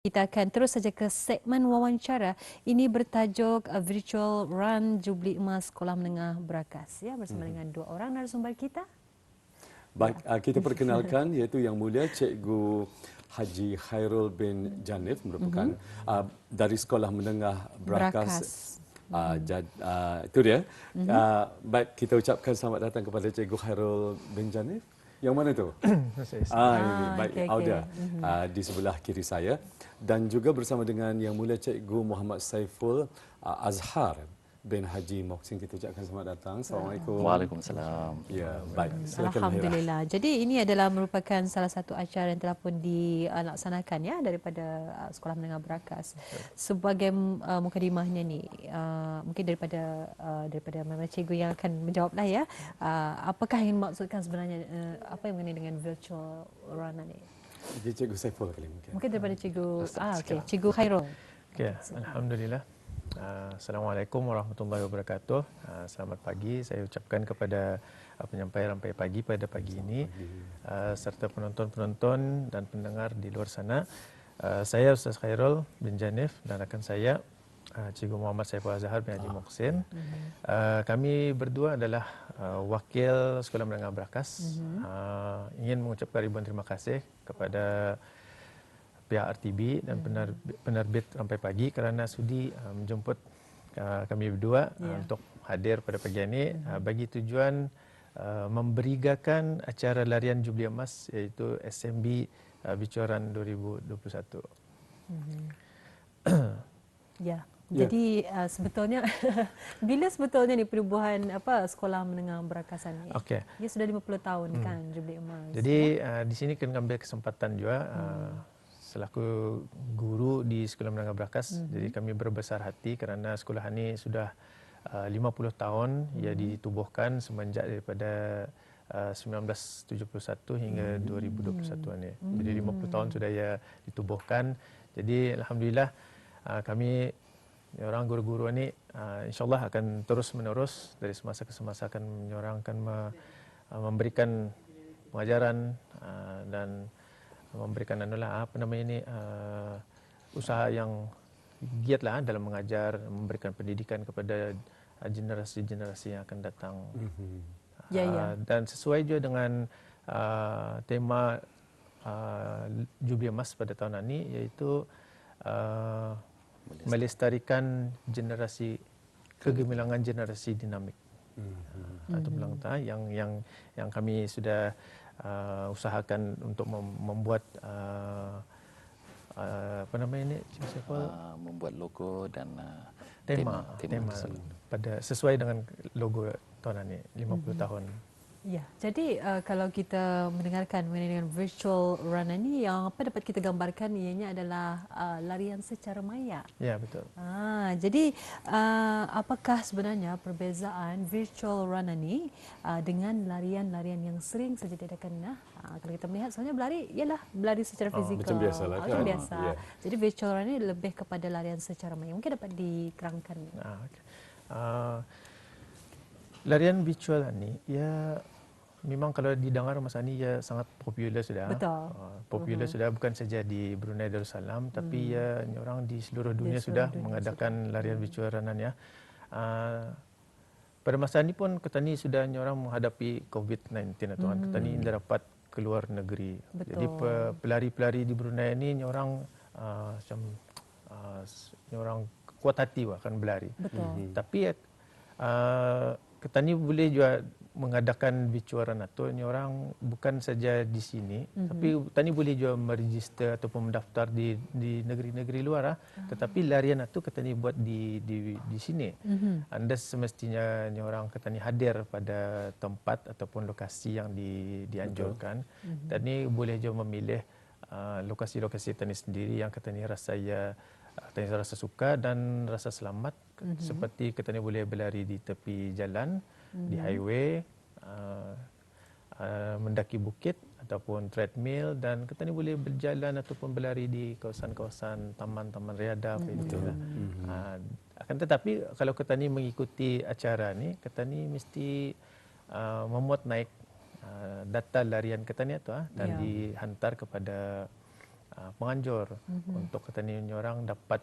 Kita akan terus saja ke segmen wawancara. Ini bertajuk Virtual Run Jubli Emas Sekolah Menengah Berakas, ya, bersama dengan dua orang narasumber kita. Baik, kita perkenalkan iaitu Yang Mulia Cikgu Haji Khairul bin Janif, merupakan dari Sekolah Menengah Berakas. Itu dia. Baik, kita ucapkan selamat datang kepada Cikgu Khairul bin Janif. Yang mana tu? Ini baik, okey. Auda di sebelah kiri saya, dan juga bersama dengan Yang Mulia Cikgu Muhammad Saiful Azhar bin Haji Moksin. Kita ucapkan selamat datang. Assalamualaikum. Waalaikumsalam. Ya, baik. Silakan. Alhamdulillah. Jadi ini adalah merupakan salah satu acara yang telah pun dilaksanakan, ya, daripada Sekolah Menengah Berakas. Sebagai mukadimahnya ni, mungkin daripada Mama Cikgu yang akan menjawablah, ya. Apakah yang dimaksudkan sebenarnya, apa yang mengenai dengan virtual run ni? Jadi Cikgu Saiful kali mungkin. Mungkin daripada Cikgu Cikgu Khairul. Okey, alhamdulillah. Assalamualaikum warahmatullahi wabarakatuh. Selamat pagi saya ucapkan kepada penyampai rampai pagi pada pagi ini, serta penonton-penonton dan pendengar di luar sana. Saya Ustaz Khairul bin Janif dan rakan saya Cikgu Muhammad Saiful Azhar bin Haji Moksin. Kami berdua adalah wakil Sekolah Menengah Berakas. Ingin mengucapkan ribuan terima kasih kepada pihak RTB dan penerbit Rampai Pagi kerana sudi menjemput kami berdua untuk hadir pada pagi ini bagi tujuan memberigakan acara larian Jubli Emas, iaitu SMB Bicuaran 2021. Ya. Jadi sebetulnya bila sebetulnya ni penubuhan Sekolah Menengah Berakasan ni? Okey. Dia sudah 50 tahun kan Jubli Emas. Jadi di sini kena ambil kesempatan juga selaku guru di Sekolah Menengah Berakas. Jadi kami berbesar hati kerana sekolah ini sudah 50 tahun ia ditubuhkan semenjak daripada 1971 hingga 2021 ini. Jadi 50 tahun sudah ia ditubuhkan. Jadi alhamdulillah kami orang guru-guru ini insyaAllah akan terus menerus dari semasa ke semasa akan menyorangkan memberikan pengajaran dan memberikan usaha yang giatlah dalam mengajar, memberikan pendidikan kepada generasi-generasi yang akan datang. Dan sesuai juga dengan tema Jubli Emas pada tahun ini, iaitu melestarikan kegemilangan generasi dinamik atau belangta yang kami sudah usahakan untuk membuat membuat logo dan tema pada sesuai dengan logo tahun ini 50 tahun. Ya, jadi kalau kita mendengarkan mengenai dengan virtual run ini, yang apa dapat kita gambarkan ianya adalah larian secara maya. Ya, betul. Jadi apakah sebenarnya perbezaan virtual run ini dengan larian-larian yang sering saja diadakan? Kalau kita melihat soalnya berlari secara fizikal. Macam biasa lah kan. Biasa. Jadi virtual run ini lebih kepada larian secara maya. Mungkin dapat diterangkan. Larian virtual ini ya memang kalau didengar masa ini ya sangat popular sudah. Betul. Popular sudah bukan saja di Brunei Darussalam tapi ya orang di seluruh dunia sudah mengadakan larian virtual run ya. Pada masa ini pun Ketani sudah orang menghadapi COVID-19 atau Ketani tidak dapat keluar negeri. Betul. Jadi pelari-pelari di Brunei ini orang orang kuat hati akan berlari. Betul. Tapi Ketani boleh juga mengadakan virtual run atau orang bukan saja di sini, tapi Ketani boleh juga meregister ataupun mendaftar di negeri-negeri luar tetapi larian itu Ketani buat di sini. Anda semestinya orang Ketani hadir pada tempat ataupun lokasi yang dianjurkan. Ketani boleh juga memilih lokasi-lokasi Ketani sendiri yang Ketani rasa suka dan rasa selamat. Seperti Ketani boleh berlari di tepi jalan, di highway, mendaki bukit ataupun treadmill, dan Ketani boleh berjalan ataupun berlari di kawasan-kawasan taman-taman riadah. Akan tetapi kalau Ketani mengikuti acara ni, Ketani mesti memuat naik data larian Ketani itu dan dihantar kepada penganjur untuk kata ni orang dapat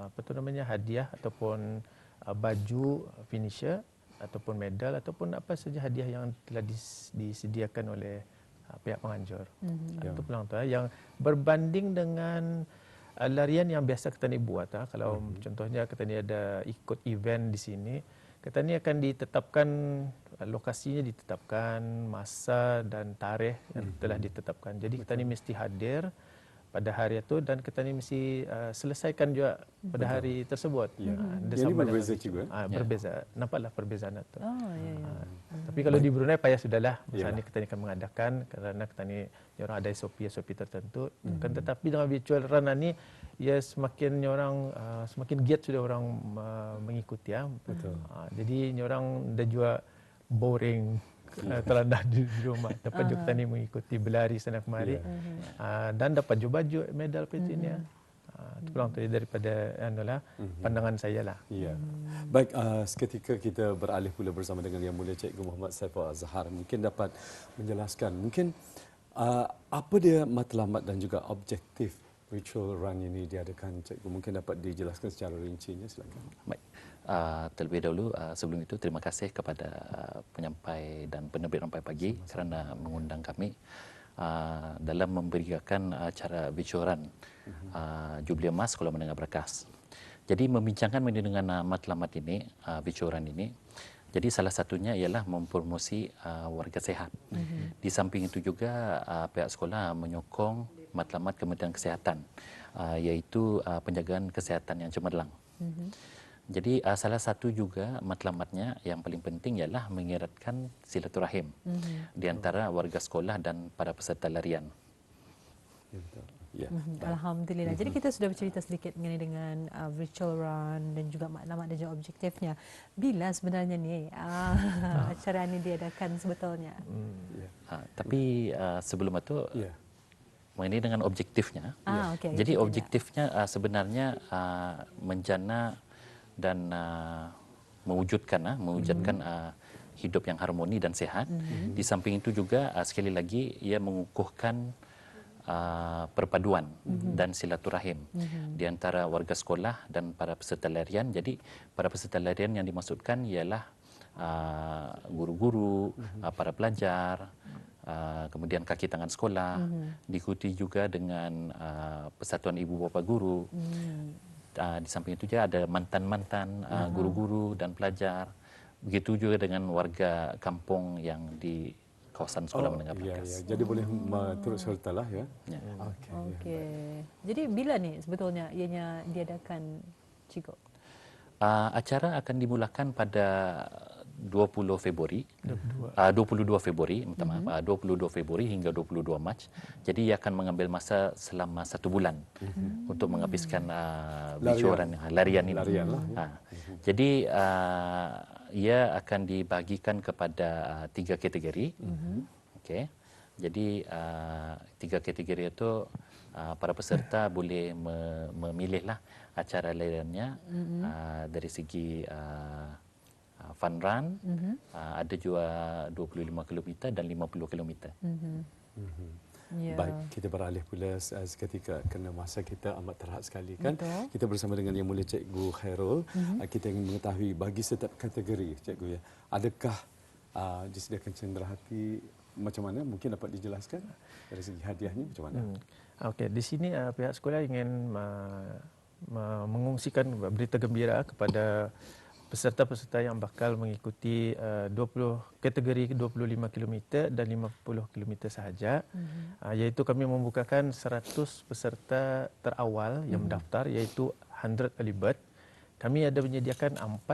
apa tu namanya hadiah ataupun baju finisher ataupun medal ataupun apa saja hadiah yang telah disediakan oleh pihak penganjur. Itu peluang tu yang berbanding dengan larian yang biasa kita ni buat. Kalau contohnya kita ni ada ikut event di sini, kita ni akan ditetapkan lokasinya, ditetapkan masa dan tarikh yang telah ditetapkan. Jadi kita ni mesti hadir pada hari itu dan kita ni mesti selesaikan juga pada hari tersebut. Jadi berbeza juga. Berbeza. Nampaklah perbezaan itu. Tapi Hmm. kalau di Brunei payah sudahlah. Misalnya kita ni akan mengadakan kerana kita ni orang ada SOP tertentu. Kan tetapi dengan virtual run ni ya semakin orang semakin giat sudah orang mengikuti ya. Betul. Jadi orang dah juga boring telandah di rumah. Dapat juga kita ni mengikuti berlari sana kemari. Dan dapat juga baju medal petinnya. Itu peluang tu daripada pandangan saya lah. Ya. Baik, seketika kita beralih pula bersama dengan Yang Mulia Cikgu Muhammad Saiful Azhar. Mungkin dapat menjelaskan mungkin apa dia matlamat dan juga objektif virtual run ini diadakan, Cikgu. Mungkin dapat dijelaskan secara rincinya, silakan. Baik. Terlebih dahulu sebelum itu terima kasih kepada penyampai dan penerbit Rampai Pagi kerana mengundang kami dalam memberikan acara virtual run Jubli Emas Sekolah Menengah Berkas. Jadi membincangkan mengenai dengan matlamat ini, virtual run ini. Jadi salah satunya ialah mempromosi warga sehat. Di samping itu juga pihak sekolah menyokong matlamat Kementerian Kesihatan, iaitu penjagaan kesihatan yang cemerlang. Jadi salah satu juga matlamatnya yang paling penting ialah mengeratkan silaturahim di antara warga sekolah dan para peserta larian. Ya. Alhamdulillah. Jadi kita sudah bercerita sedikit mengenai dengan virtual run dan juga maklumat dan juga objektifnya. Bila sebenarnya ni acara ini diadakan sebetulnya? Tapi sebelum itu mengenai dengan objektifnya. Okay, jadi objektifnya sebenarnya menjana dan mewujudkan hidup yang harmoni dan sehat. Di samping itu juga sekali lagi ia mengukuhkan perpaduan dan silaturahim di antara warga sekolah dan para peserta larian. Jadi para peserta larian yang dimaksudkan ialah guru-guru, para pelajar, kemudian kaki tangan sekolah, diikuti juga dengan persatuan ibu bapa guru. Di samping itu juga ada mantan-mantan guru-guru dan pelajar. Begitu juga dengan warga kampung yang di kawasan sekolah menengah berkas. Jadi boleh turut serta lah ya. Okey. Jadi bila ni sebetulnya ianya diadakan, Cikgu? Acara akan dimulakan pada 22 Februari hingga 22 Mac. Jadi ia akan mengambil masa selama 1 bulan untuk menghabiskan larian ini. Jadi ia akan dibagikan kepada 3 kategori. Okey. Jadi 3 kategori itu para peserta boleh memilihlah acara lariannya dari segi fun run, ada juga 25 km dan 50 km. Baik, kita beralih pula seketika kerana masa kita amat terhad sekali kan. Betul. Kita bersama dengan Yang Mulia Cikgu Khairul. Kita ingin mengetahui bagi setiap kategori, Cikgu ya, adakah disediakan cenderahati macam mana? Mungkin dapat dijelaskan dari segi hadiahnya macam mana? Okey, di sini pihak sekolah ingin mengungsikan berita gembira kepada peserta-peserta yang bakal mengikuti 20 kategori 25 km dan 50 km sahaja. Iaitu kami membukakan 100 peserta terawal yang mendaftar, iaitu 100 early bird. Kami ada menyediakan 4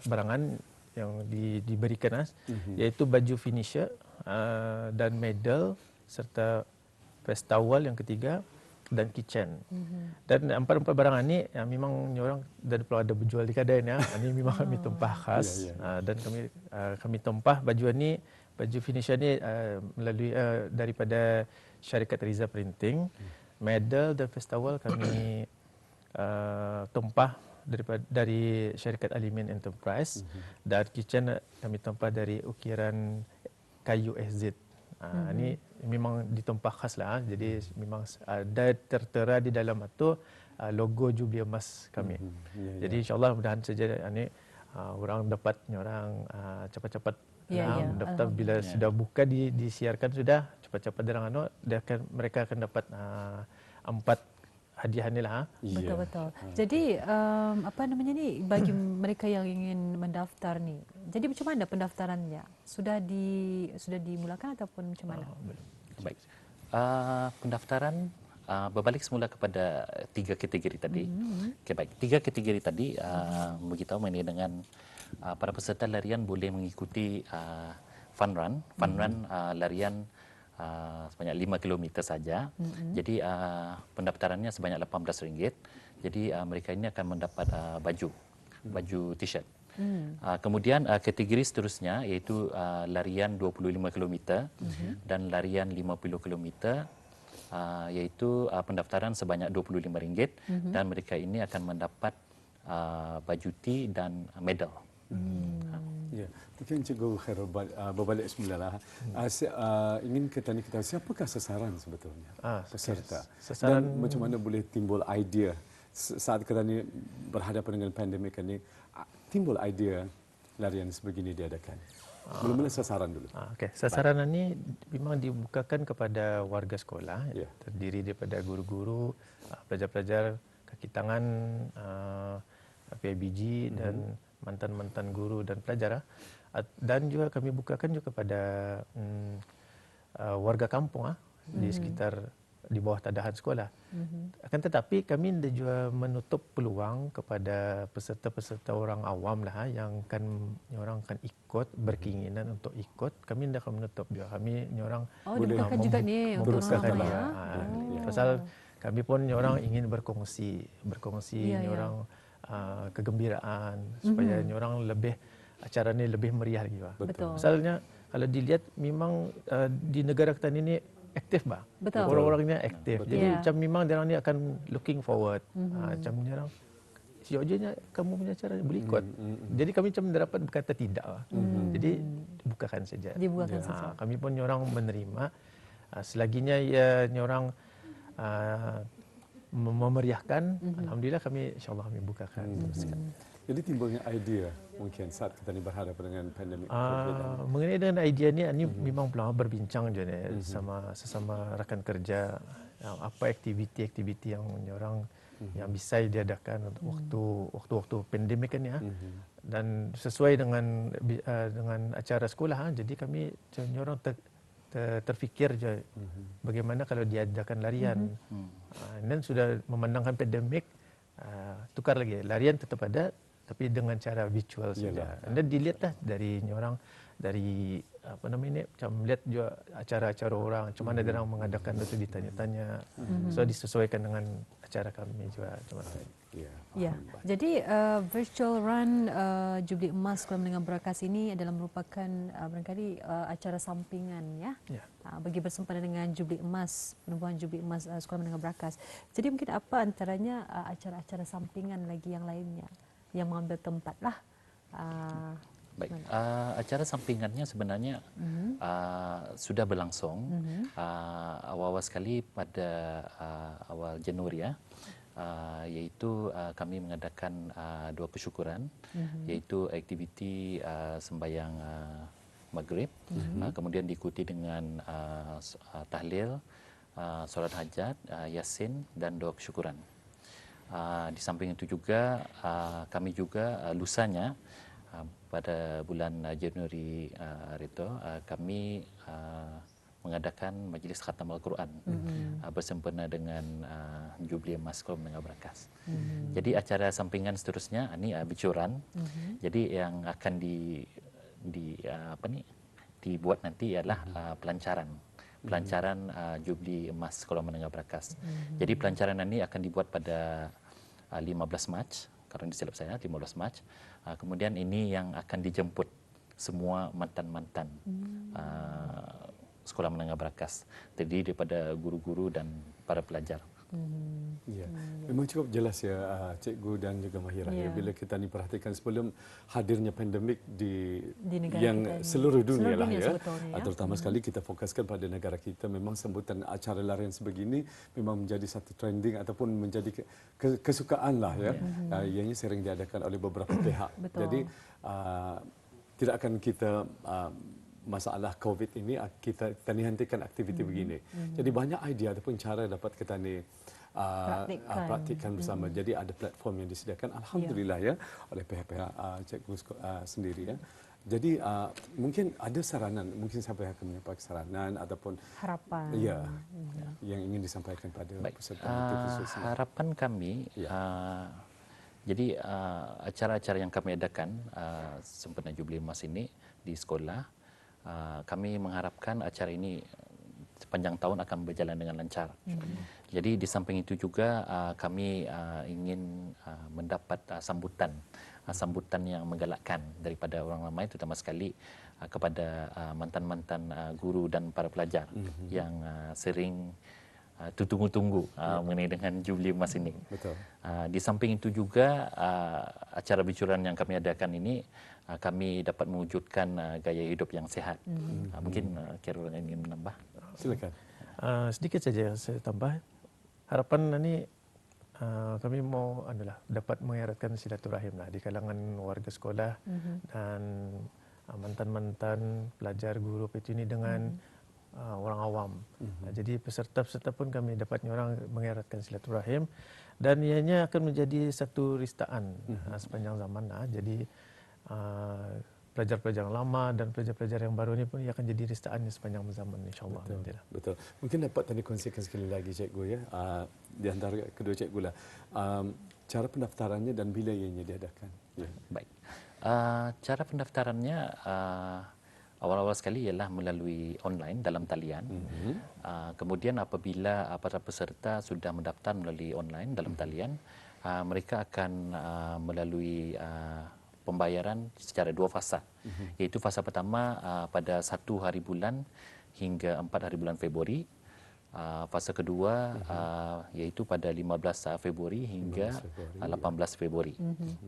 barangan yang diberikan, iaitu baju finisher dan medal serta press towel yang ketiga dan kitchen. Dan 4 barangan ni memang orang dah ada berjual di kedai ni. Ini memang kami tumpah khas. Dan kami tumpah baju ni, baju finisher ni melalui daripada syarikat Riza Printing. Medal dan press towel kami tumpah dari syarikat Alimin Enterprise. Dan kitchen kami tumpah dari ukiran kayu SZ. Ini memang ditumpah khas lah. Jadi memang ada tertera di dalam itu logo Jubilee Emas kami. Jadi insyaAllah mudahan saja ini orang dapat orang cepat-cepat daftar bila sudah buka disiarkan sudah cepat-cepat mereka akan dapat 4 hadiah ni lah. Betul-betul. Jadi apa namanya ni bagi mereka yang ingin mendaftar ni. Jadi macam mana pendaftarannya? Sudah dimulakan ataupun macam mana? Baik. Pendaftaran berbalik semula kepada 3 kategori tadi. Okay, baik. 3 kategori tadi beritahu mengenai dengan para peserta larian boleh mengikuti fun run. Fun run larian sebanyak 5 km saja. Jadi pendaftarannya sebanyak RM18. Jadi mereka ini akan mendapat baju t-shirt. Kemudian kategori seterusnya iaitu larian 25 km dan larian 50 km iaitu pendaftaran sebanyak RM25 dan mereka ini akan mendapat baju T dan medal. Ya, mungkin Cikgu Khairul berbalik semula lah. Ingin kita siapakah sasaran sebetulnya peserta dan macam mana boleh timbul idea saat kita ni berhadapan dengan pandemik ini, timbul idea larian sebegini diadakan. Mula-mula sasaran dulu. Okay. Sasaran ini memang dibukakan kepada warga sekolah, terdiri daripada guru-guru, pelajar-pelajar kaki tangan, PIBG dan mantan-mantan guru dan pelajar, dan juga kami bukakan juga kepada warga kampung di sekitar di bawah tadahan sekolah. Akan tetapi kami juga menutup peluang kepada peserta-peserta orang awam lah yang orang akan ikut berkeinginan untuk ikut. Kami tidak akan menutup juga. Kami orang dibukakan juga ni untuk orang membukakan ramai pasal kami pun orang ingin berkongsi orang kegembiraan supaya orang lebih acara ni lebih meriah lagi. Betul. Misalnya kalau dilihat memang di negara kita ini aktif bah. Betul. Orang-orangnya aktif. Jadi macam memang dia orang ni akan looking forward. Macam dia orang sejauhnya kamu punya acara boleh ikut. Jadi kami macam dapat berkata tidak. Jadi bukakan saja. Dibukakan saja. Kami pun orang menerima selaginya orang memeriahkan, alhamdulillah kami insyaallah kami bukakan. Jadi timbulnya idea mungkin saat kita ni berhadapan dengan pandemik COVID. Mengenai dengan idea ni memang belum berbincang je ni sama sesama rakan kerja apa aktiviti-aktiviti yang orang yang bisa diadakan untuk waktu pandemik kan dan sesuai dengan acara sekolah jadi kami orang terfikir je bagaimana kalau diadakan larian dan sudah memandangkan pandemik tukar lagi larian tetap ada tapi dengan cara virtual saja. Dan dilihatlah dari orang dari apa namanya macam lihat juga acara-acara orang macam mana dia orang mengadakan itu ditanya-tanya. So disesuaikan dengan acara kami juga teman-teman. Ya. Jadi virtual run Jubilee Emas Sekolah Menengah Berakas ini adalah merupakan barangkali acara sampingan bagi bersempadan dengan Jubilee Emas, penubuhan Jubilee Emas Sekolah Menengah Berakas. Jadi mungkin apa antaranya acara-acara sampingan lagi yang lainnya yang mengambil tempat lah. Baik, acara sampingannya sebenarnya sudah berlangsung awal-awal sekali pada awal Januari iaitu kami mengadakan 2 kesyukuran iaitu aktiviti sembahyang maghrib kemudian diikuti dengan tahlil, solat hajat, yasin dan 2 kesyukuran. Di samping itu juga kami juga lusanya pada bulan Januari kami mengadakan majlis khatam Al-Quran bersempena dengan Jubilee Emas Sekolah Menengah Berakas. Jadi acara sampingan seterusnya ini bicuran. Jadi yang akan dibuat nanti ialah pelancaran Jubilee Emas Sekolah Menengah Berakas. Jadi pelancaran ini akan dibuat pada 15 Mac, karena disilap saya 15 Mac. Kemudian ini yang akan dijemput semua mantan-mantan Sekolah Menengah Berakas, terdiri daripada guru-guru dan para pelajar Ya, memang cukup jelas ya Cikgu dan juga Mahirah ya. Bila kita ni perhatikan sebelum hadirnya pandemik di negara yang kita ni. seluruh dunia lah ya. Sebetulnya, ya. Terutama sekali kita fokuskan pada negara kita, memang sambutan acara larian sebegini memang menjadi satu trending ataupun menjadi kesukaan lah ya. Ianya sering diadakan oleh beberapa pihak. Betul. Jadi tidak akan kita masalah COVID ini kita hentikan aktiviti begini. Jadi banyak idea ataupun cara dapat kita ni praktikkan bersama. Jadi ada platform yang disediakan, alhamdulillah ya, oleh pihak-pihak cikgu sendiri ya. Jadi mungkin ada saranan, mungkin siapa yang akan menyampaikan saranan ataupun harapan yang ingin disampaikan pada peserta itu khususnya. Harapan kami, jadi acara-acara yang kami adakan sempena Jubli Emas ini di sekolah, kami mengharapkan acara ini sepanjang tahun akan berjalan dengan lancar. Jadi di samping itu juga kami ingin mendapat sambutan yang menggalakkan daripada orang ramai, terutama sekali kepada mantan-mantan guru dan para pelajar yang sering tunggu-tunggu mengenai dengan Jubli Emas ini. Betul. Di samping itu juga acara bicuran yang kami adakan ini kami dapat mewujudkan gaya hidup yang sihat. Mungkin Khairul ingin menambah. Silakan. Sedikit saja saya tambah. Harapan ini kami mau dapat mengeratkan silaturahim lah di kalangan warga sekolah dan mantan-mantan pelajar guru itu ini dengan orang awam. Jadi peserta-peserta pun kami dapatnya orang mengeratkan silaturahim dan ianya akan menjadi satu ristaan sepanjang zaman. Jadi pelajar-pelajar yang lama dan pelajar-pelajar yang baru ini pun akan jadi ristaannya sepanjang zaman, insyaAllah. Betul. Mungkin dapat tadi kongsikan sekali lagi cikgu ya, di antara kedua cikgu lah, cara pendaftarannya dan bila ianya diadakan. Ya. Baik. Cara pendaftarannya awal-awal sekali ialah melalui online dalam talian. Kemudian apabila para peserta sudah mendaftar melalui online dalam talian, mereka akan melalui pembayaran secara 2 fasa. Iaitu fasa pertama pada 1 hari bulan hingga 4 hari bulan Februari. Fasa kedua iaitu pada 15 Februari hingga 18 Februari.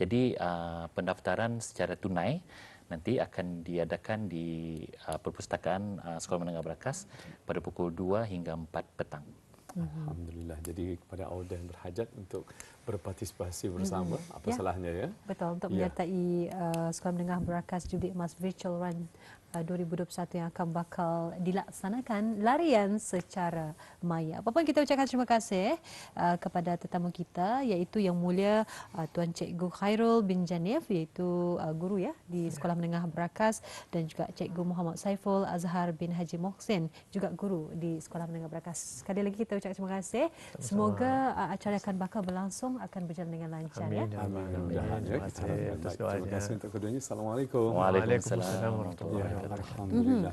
Jadi pendaftaran secara tunai nanti akan diadakan di Perpustakaan Sekolah Menengah Berakas pada pukul 2 hingga 4 petang. Alhamdulillah. Jadi kepada awak yang berhajat untuk berpartisipasi bersama, apa salahnya ya? Betul, untuk menyertai Sekolah Menengah Berakas Jubli Emas Virtual Run 2021 yang akan bakal dilaksanakan larian secara maya. Apa pun kita ucapkan terima kasih kepada tetamu kita, iaitu Yang Mulia Tuan Cikgu Khairul bin Janif, iaitu guru ya di Sekolah Menengah Berakas, dan juga Cikgu Muhammad Saiful Azhar bin Haji Mohsin, juga guru di Sekolah Menengah Berakas. Sekali lagi kita ucapkan terima kasih. Semoga acara akan bakal berlangsung akan berjalan dengan lancar. Amin. Ya. Mudah-mudahan ya. Terima kasih untuk keduanya. Assalamualaikum. Waalaikumsalam warahmatullahi wabarakatuh. Alhamdulillah.